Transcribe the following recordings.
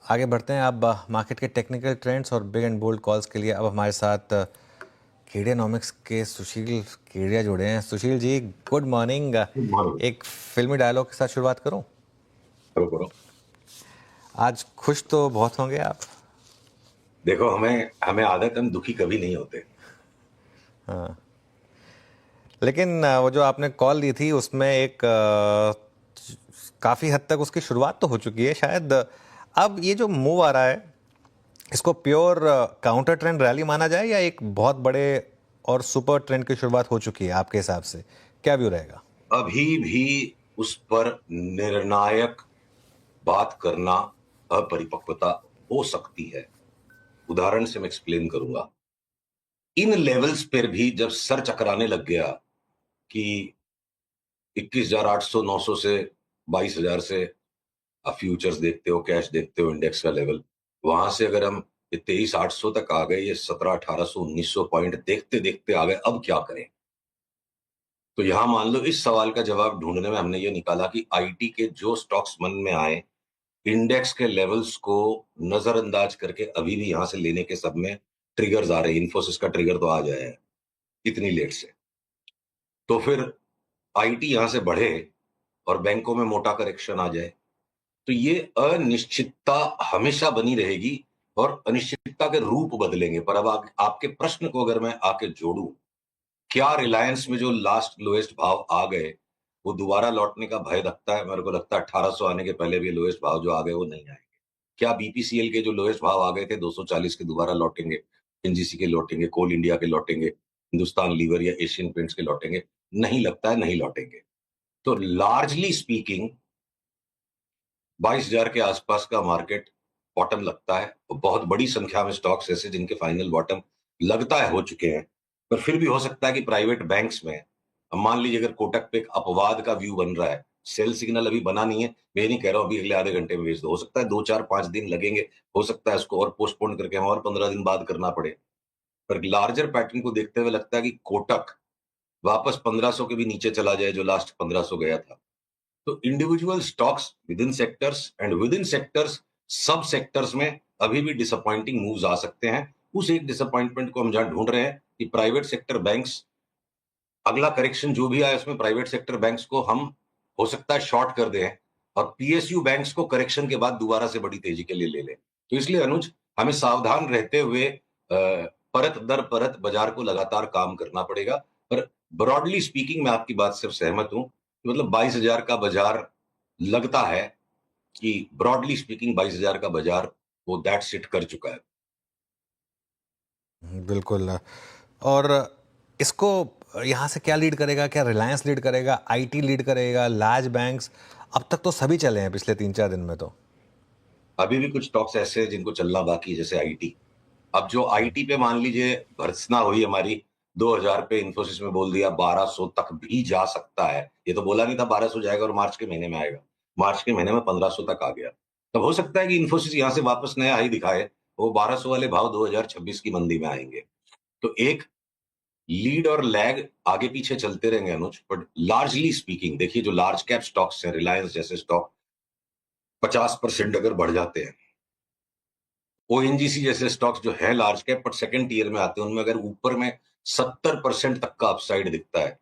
आगे बढ़ते हैं अब मार्केट के टेक्निकल ट्रेंड्स और बिग एंड बोल्ड कॉल्स के लिए अब हमारे साथ केडियानॉमिक्स के सुशील केडिया जुड़े हैं। Sushil ji, good morning. करो एक फिल्मी डायलॉग के साथ शुरुआत करूं। करो। आज खुश तो बहुत होंगे आप। देखो, हमें हमें आदत, हम दुखी कभी नहीं होते। हाँ, लेकिन वो जो आपने कॉल दी थी उसमें एक काफ़ी हद तक उसकी शुरुआत तो हो चुकी है शायद। अब ये जो मूव आ रहा है इसको प्योर काउंटर ट्रेंड रैली माना जाए या एक बहुत बड़े और सुपर ट्रेंड की शुरुआत हो चुकी है आपके हिसाब से? क्या व्यू रहेगा? अभी भी उस पर निर्णायक बात करना अपरिपक्वता हो सकती है। उदाहरण से मैं एक्सप्लेन करूंगा। इन लेवल्स पर भी जब सर चकराने लग गया कि 21,800 900 से 22,000 से आप फ्यूचर्स देखते हो, कैश देखते हो, इंडेक्स का लेवल, वहां से अगर हम 23,800 तक आ गए, ये 17,1800 1900 पॉइंट देखते देखते आ गए, अब क्या करें? तो यहां मान लो इस सवाल का जवाब ढूंढने में हमने ये निकाला कि आईटी के जो स्टॉक्स मन में आए, इंडेक्स के लेवल्स को नजरअंदाज करके अभी भी यहां से लेने के सब में ट्रिगर्स आ रहे हैं। इन्फोसिस का ट्रिगर तो आ जाए इतनी लेट से, तो फिर आईटी यहां से बढ़े और बैंकों में मोटा करेक्शन आ जाए, तो ये अनिश्चितता हमेशा बनी रहेगी और अनिश्चितता के रूप बदलेंगे। पर अब आपके प्रश्न को अगर मैं आके जोड़ूं, क्या रिलायंस में जो लास्ट लोएस्ट भाव आ गए वो दोबारा लौटने का भय लगता है? मेरे को लगता है 1800 आने के पहले भी लोएस्ट भाव जो आ गए वो नहीं आएंगे। क्या बीपीसीएल के जो लोएस्ट भाव आ गए थे 240 के दोबारा लौटेंगे? एनजीसी के लौटेंगे? कोल इंडिया के लौटेंगे? हिंदुस्तान लीवर या एशियन पेंट्स के लौटेंगे? नहीं लगता है, नहीं लौटेंगे। तो लार्जली स्पीकिंग 22,000 के आसपास का मार्केट बॉटम लगता है। बहुत बड़ी संख्या में स्टॉक्स ऐसे जिनके फाइनल बॉटम लगता है हो चुके हैं, पर फिर भी हो सकता है कि प्राइवेट बैंक्स में, अब मान लीजिए अगर कोटक पे एक अपवाद का व्यू बन रहा है, सेल सिग्नल अभी बना नहीं है, मैं नहीं कह रहा हूं अभी अगले आधे घंटे में बेच दो, हो सकता है 2 4 5 दिन लगेंगे, हो सकता है इसको और पोस्टपोन करके हम और 15 दिन बाद करना पड़े। पर लार्जर पैटर्न को देखते हुए लगता है कि कोटक वापस 1500 के भी नीचे चला जाए जो लास्ट 1500 गया था। तो individual stocks with in sectors and with in sectors सब सेक्टर्स में अभी भी डिसअपॉइंटिंग मूव्स आ सकते हैं। उस एक डिसअपॉइंटमेंट को हम जहां ढूंढ रहे हैं कि प्राइवेट सेक्टर बैंक्स, अगला करेक्शन जो भी आए उसमें प्राइवेट सेक्टर बैंक्स को हम हो सकता है शॉर्ट कर दें और पीएसयू बैंक्स को करेक्शन के बाद दोबारा से बड़ी तेजी के लिए ले लें। तो इसलिए अनुज, हमें सावधान रहते हुए परत दर परत बाजार को लगातार काम करना पड़ेगा। पर ब्रॉडली स्पीकिंग मैं आपकी बात से सहमत हूं, मतलब 22,000 का बाजार लगता है कि ब्रॉडली स्पीकिंग 22,000 का बाजार वो दैट सिट कर चुका है। बिल्कुल। और इसको यहाँ से क्या लीड करेगा? क्या रिलायंस लीड करेगा, आईटी लीड करेगा, लार्ज बैंक्स? अब तक तो सभी चले हैं पिछले 3 4 दिन में तो। अभी भी कुछ स्टॉक्स ऐसे हैं जिनको चलना बाकी है, जैसे आईटी। अब जो आईटी पे मान लीजिए भर्त्सना हुई हमारी 2000 पे, इन्फोसिस में बोल दिया 1200 तक भी जा सकता है। ये तो बोला नहीं था 1200 जाएगा और मार्च के महीने में आएगा, मार्च के महीने में 1500 तक आ गया। तब हो सकता है कि इन्फोसिस यहां से वापस नया हाई दिखाए, वो 1200 वाले भाव 2026 की मंदी में आएंगे। तो एक लीड और लैग आगे पीछे चलते रहेंगे अनुज। बट लार्जली स्पीकिंग देखिए, जो लार्ज कैप स्टॉक्स हैं, रिलायंस जैसे स्टॉक 50% अगर बढ़ जाते हैं, ओएनजीसी जैसे स्टॉक्स जो है लार्ज कैप पर सेकंड टीयर में आते हैं, उनमें अगर ऊपर में 70% तक का अपसाइड दिखता है,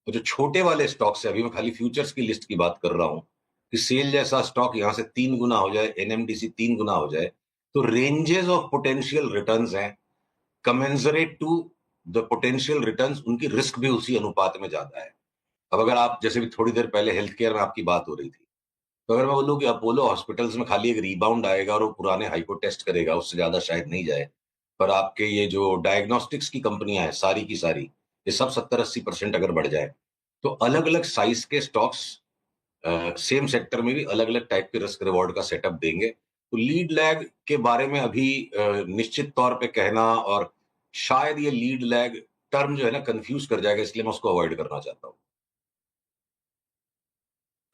तो जो छोटे वाले स्टॉक्स है, अभी मैं खाली फ्यूचर्स की लिस्ट की बात कर रहा हूं, कि सेल जैसा स्टॉक यहां से 3 गुना हो जाए, एनएमडीसी 3 गुना हो जाए, तो रेंजेस ऑफ पोटेंशियल रिटर्न्स हैं commensurate to the potential returns, उनकी रिस्क भी उसी अनुपात में ज्यादा है। अब अगर आप, जैसे भी थोड़ी देर पहले हेल्थ केयर में आपकी बात हो रही थी, तो अगर मैं बोलूं कि अपोलो हॉस्पिटल्स में खाली एक रिबाउंड आएगा और वो पुराने हाई को टेस्ट करेगा, उससे ज्यादा शायद नहीं जाए। पर आपके ये जो डायग्नोस्टिक्स की कंपनियां हैं सारी की सारी, ये सब 70-80% अगर बढ़ जाए, तो अलग अलग साइज के स्टॉक्स सेम सेक्टर में भी अलग अलग टाइप के रिस्क रिवॉर्ड का सेटअप देंगे। तो लीड लैग के बारे में अभी निश्चित तौर पे कहना, और शायद ये लीड लैग टर्म जो है ना कंफ्यूज कर जाएगा, इसलिए मैं उसको अवॉइड करना चाहता हूँ।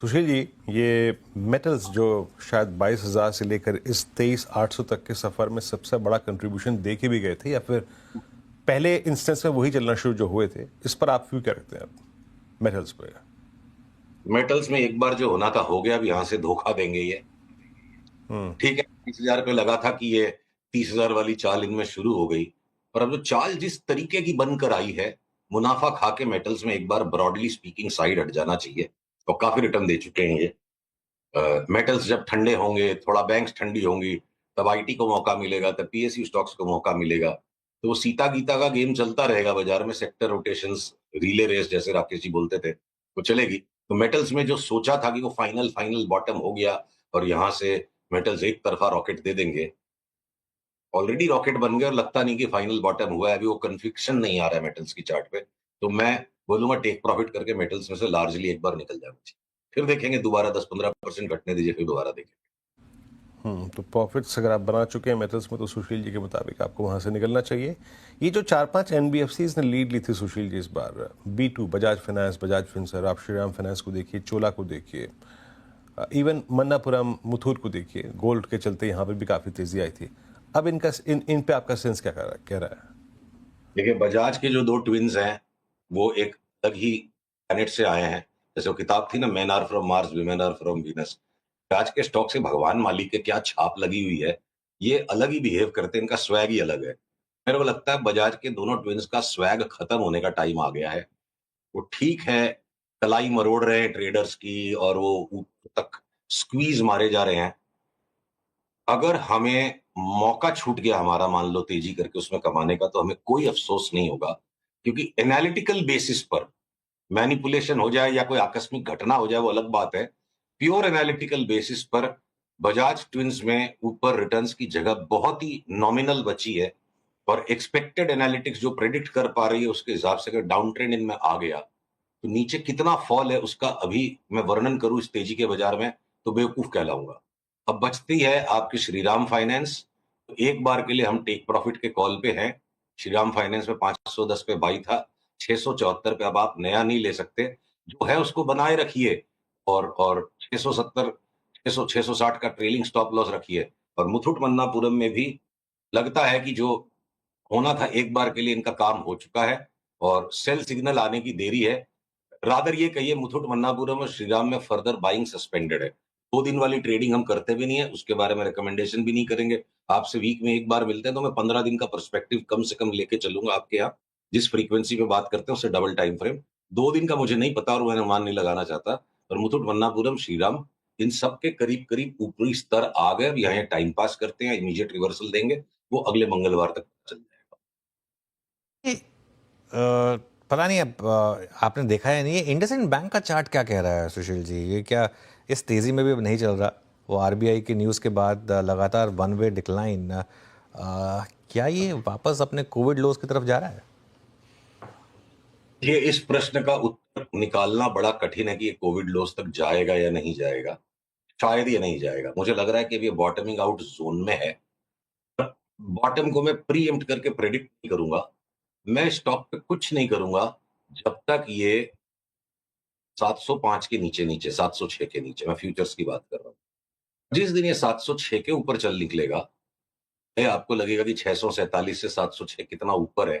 सुशील जी, ये मेटल्स जो शायद 22,000 से लेकर इस 23,800 तक के सफ़र में सबसे बड़ा कंट्रीब्यूशन दे के भी गए थे, या फिर पहले इंस्टेंस में वही चलना शुरू जो हुए थे, इस पर आप क्यों क्या रखते हैं आप मेटल्स पे? मेटल्स में एक बार जो होना था हो गया, अब यहां से धोखा देंगे ये। ठीक है, 30,000 पे लगा था कि ये 30,000 वाली चाल इनमें शुरू हो गई, पर अब जो चाल जिस तरीके की बनकर आई है, मुनाफा खा के मेटल्स में एक बार ब्रॉडली स्पीकिंग साइड हट जाना चाहिए, और काफी रिटर्न दे चुके हैं ये। मेटल्स जब ठंडे होंगे, थोड़ा बैंक्स ठंडी होंगी, तब आईटी को मौका मिलेगा, तब पीएसयू स्टॉक्स को मौका मिलेगा। तो वो सीता गीता का गेम चलता रहेगा बाजार में, सेक्टर रोटेशंस, रिले रेस जैसे राकेश जी बोलते थे, वो चलेगी। तो मेटल्स में जो सोचा था कि वो फाइनल फाइनल बॉटम हो गया और यहां से मेटल्स एक तरफा रॉकेट दे देंगे, ऑलरेडी रॉकेट बन गए और लगता नहीं कि फाइनल बॉटम हुआ है, अभी वो कन्विक्शन नहीं आ रहा है मेटल्स की चार्ट पे। तो मैं बोलूंगा टेक प्रॉफिट करके मेटल्स में से लार्जली एक बार निकल जाना चाहिए, फिर देखेंगे दोबारा 10-15% घटने दीजिए, फिर दोबारा देखेंगे। तो प्रॉफिट्स अगर आप बना चुके हैं मेटल्स में तो सुशील जी के मुताबिक आपको वहां से निकलना चाहिए। ये जो 4-5 एनबीएफसीज ने लीड ली थी सुशील जी इस बार, B2, बजाज फाइनेंस, बजाज फिनसर, आप श्रीराम फाइनेंस को देखिए, चोला को देखिए, इवन मन्नापुरम, मुथूट को देखिए, गोल्ड के चलते यहाँ पर भी काफ़ी तेज़ी आई थी। अब इन पे आपका सेंस क्या कह रहा है? देखिए, बजाज के जो दो ट्विन्स हैं, वो एक अलग ही प्लैनेट से आए हैं। जैसे वो किताब थी ना, men are from Mars, women are from Venus. आज के स्टॉक से भगवान मालिक के क्या छाप लगी हुई है, ये अलग ही बिहेव करते हैं, इनका स्वैग ही अलग है। मेरे को लगता है बजाज के दोनों ट्विन्स का स्वैग खत्म होने का टाइम आ गया है। वो ठीक है, कलाई मरोड़ रहे हैं ट्रेडर्स की और वो ऊपर तक स्क्वीज मारे जा रहे हैं। अगर हमें मौका छूट गया हमारा, मान लो तेजी करके उसमें कमाने का, तो हमें कोई अफसोस नहीं होगा, क्योंकि एनालिटिकल बेसिस पर मैनिपुलेशन हो जाए या कोई आकस्मिक घटना हो जाए वो अलग बात है। प्योर एनालिटिकल बेसिस पर बजाज ट्विन्स में ऊपर रिटर्न्स की जगह बहुत ही नॉमिनल बची है, और एक्सपेक्टेड एनालिटिक्स जो प्रेडिक्ट कर पा रही है उसके हिसाब से अगर डाउन ट्रेंड इनमें आ गया तो नीचे कितना फॉल है उसका अभी मैं वर्णन करूं इस तेजी के बाजार में तो बेवकूफ कहलाऊंगा। अब बचती है आपकी श्रीराम फाइनेंस। तो एक बार के लिए हम टेक प्रॉफिट के कॉल पे हैं। श्रीराम फाइनेंस में 510 पे बाई था, 674 पे अब आप नया नहीं ले सकते, जो है उसको बनाए रखिए, और 670, 660 का ट्रेलिंग स्टॉप लॉस रखिए। और मुथूट मन्नापुरम में भी लगता है कि जो होना था एक बार के लिए इनका काम हो चुका है और सेल सिग्नल आने की देरी है। रादर ये कहिए मुथूट मन्नापुरम और श्रीराम में फर्दर बाइंग सस्पेंडेड है। 2 दिन वाली ट्रेडिंग हम करते भी नहीं है, उसके बारे में रिकमेंडेशन भी नहीं करेंगे। आपसे वीक में एक बार मिलते हैं तो मैं 15 दिन का पर्सपेक्टिव कम से कम लेके चलूंगा आपके यहाँ। जिस फ्रीक्वेंसी पे बात करते हैं उससे डबल टाइम फ्रेम। 2 दिन का मुझे नहीं पता और मैं अनुमान नहीं लगाना चाहता, पर मुथूट मन्नापुरम, श्रीराम, इन सब के करीब करीब ऊपरी स्तर आ गए। अब यहाँ टाइम पास करते हैं, इमीडिएट रिवर्सल देंगे, वो अगले मंगलवार तक चल जाएगा। पता नहीं अब आपने देखा है नहीं, ये इंडसइंड बैंक का चार्ट क्या कह रहा है सुशील जी? ये क्या इस तेजी में भी अब नहीं चल रहा? वो आरबीआई की न्यूज़ के बाद लगातार वन वे डिक्लाइन, क्या ये वापस अपने कोविड लोज की तरफ जा रहा है? ये इस प्रश्न का उत्तर निकालना बड़ा कठिन है कि ये कोविड लॉस तक जाएगा या नहीं जाएगा। शायद ये नहीं जाएगा। मुझे लग रहा है कि अब ये बॉटमिंग आउट जोन में है। बॉटम को मैं प्रीएम्प्ट करके प्रेडिक्ट नहीं करूंगा। मैं स्टॉक पे कुछ नहीं करूंगा जब तक ये 705 के नीचे नीचे 706 के नीचे, मैं फ्यूचर्स की बात कर रहा हूँ। जिस दिन ये 706 के ऊपर चल निकलेगा, आपको लगेगा कि 647 से 706 कितना ऊपर है,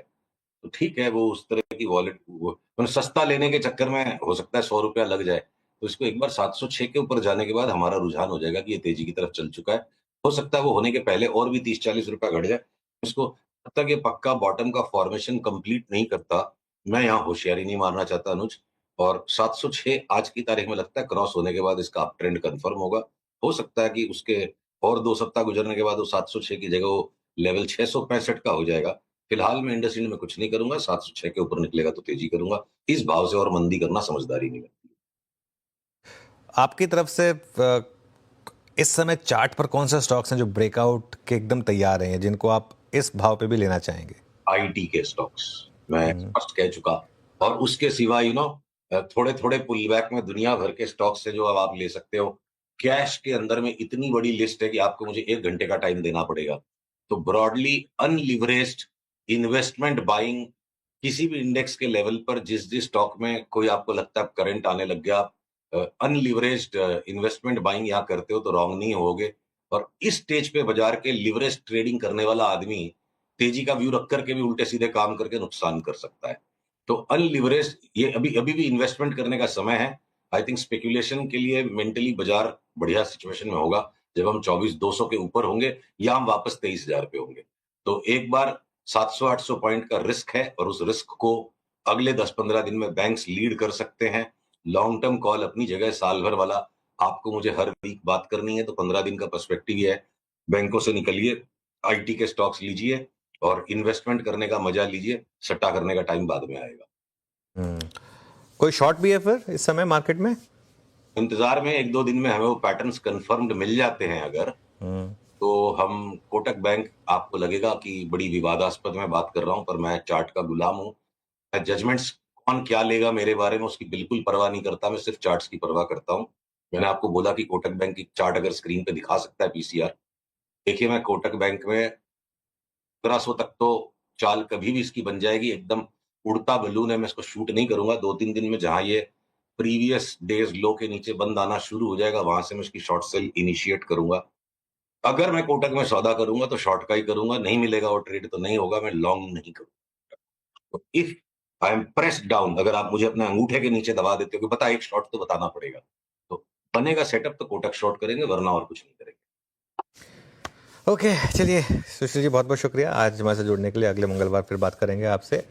तो ठीक है, वो उस तरह की वॉलेट सस्ता लेने के चक्कर में हो सकता है 100 रुपया लग जाए। तो इसको एक बार 706 के ऊपर जाने के बाद हमारा रुझान हो जाएगा कि ये तेजी की तरफ चल चुका है। हो सकता है वो होने के पहले और भी 30-40 रुपया घट जाए। इसको तब तक ये पक्का बॉटम का फॉर्मेशन कंप्लीट नहीं करता, मैं यहाँ होशियारी नहीं मारना चाहता अनुज। और 706 आज की तारीख में लगता है क्रॉस होने के बाद इसका अप ट्रेंड कंफर्म होगा। हो सकता है कि उसके और 2 सप्ताह गुजरने के बाद वो 706 की जगह वो लेवल 665 का हो जाएगा। फिलहाल मैं इंडस्ट्री में कुछ नहीं करूंगा, 706 के ऊपर निकलेगा तो तेजी करूंगा। इस भाव से और मंदी करना समझदारी नहीं लगती। आपकी तरफ से इस समय चार्ट पर कौन से स्टॉक्स हैं जो ब्रेकआउट के एकदम तैयार हैं, जिनको आप इस भाव पे भी लेना चाहेंगे? आईटी के स्टॉक्स मैं फर्स्ट कह चुका, और उसके सिवा थोड़े थोड़े पुल बैक में दुनिया भर के स्टॉक्स है जो अब आप ले सकते हो। कैश के अंदर में इतनी बड़ी लिस्ट है कि आपको मुझे 1 घंटे का टाइम देना पड़ेगा। तो ब्रॉडली अनलिवरेज्ड इन्वेस्टमेंट बाइंग, किसी भी इंडेक्स के लेवल पर जिस जिस स्टॉक में कोई आपको लगता है करंट आने लग गया, अनलिवरेज्ड इन्वेस्टमेंट बाइंग यहाँ करते हो तो रॉन्ग नहीं होगे। और इस स्टेज पे बाजार के लिवरेज ट्रेडिंग करने वाला आदमी तेजी का व्यू रख करके भी उल्टे सीधे काम करके नुकसान कर सकता है। तो अनलिवरेज ये अभी अभी भी इन्वेस्टमेंट करने का समय है। आई थिंक स्पेकुलेशन के लिए मेंटली बाजार बढ़िया सिचुएशन में होगा। जब हम 24,200 के ऊपर होंगे या हम वापस 23,000 पे होंगे। तो एक बार 700-800 पॉइंट का रिस्क है और उस रिस्क को अगले 10-15 दिन में बैंक्स लीड कर सकते हैं। लॉन्ग टर्म कॉल अपनी जगह, साल भर वाला आपको मुझे हर वीक बात करनी है तो 15 दिन का पर्सपेक्टिव ही है। बैंकों से निकलिए, आईटी के स्टॉक्स लीजिए और इन्वेस्टमेंट करने का मजा लीजिए। सट्टा करने का टाइम बाद में आएगा। कोई शॉर्ट भी है फिर इस समय मार्केट में? इंतजार में 1-2 दिन में हमें वो पैटर्न्स कंफर्म्ड मिल जाते हैं अगर, तो हम कोटक बैंक, आपको लगेगा कि बड़ी विवादास्पद मैं बात कर रहा हूं, पर मैं चार्ट का गुलाम हूं। मैं जजमेंट्स कौन क्या लेगा मेरे बारे में उसकी बिल्कुल परवाह नहीं करता, मैं सिर्फ चार्ट्स की परवाह करता हूं। मैंने आपको बोला कि कोटक बैंक की चार्ट अगर स्क्रीन पे दिखा सकता है पीसीआर, देखिए मैं कोटक बैंक में 1500 तक तो चाल कभी भी इसकी बन जाएगी। एकदम उड़ता बलून है, मैं इसको शूट नहीं करूंगा। 2-3 दिन में जहां ये प्रीवियस डेज लो के नीचे बंद आना शुरू हो जाएगा, वहां से मैं इसकी शॉर्ट सेल इनिशिएट करूंगा। अगर मैं कोटक में सौदा करूंगा तो शॉर्ट का ही करूंगा, नहीं मिलेगा वो ट्रेड तो नहीं होगा, मैं लॉन्ग नहीं करूंगा। तो if I am pressed down, अगर आप मुझे अपने अंगूठे के नीचे दबा देते हो कि बता एक शॉर्ट तो बताना पड़ेगा, तो बनेगा सेटअप तो कोटक शॉर्ट करेंगे, वरना और कुछ नहीं करेंगे। ओके, चलिए सुशील जी, बहुत बहुत शुक्रिया आज हमारे से जुड़ने के लिए। अगले मंगलवार फिर बात करेंगे आपसे।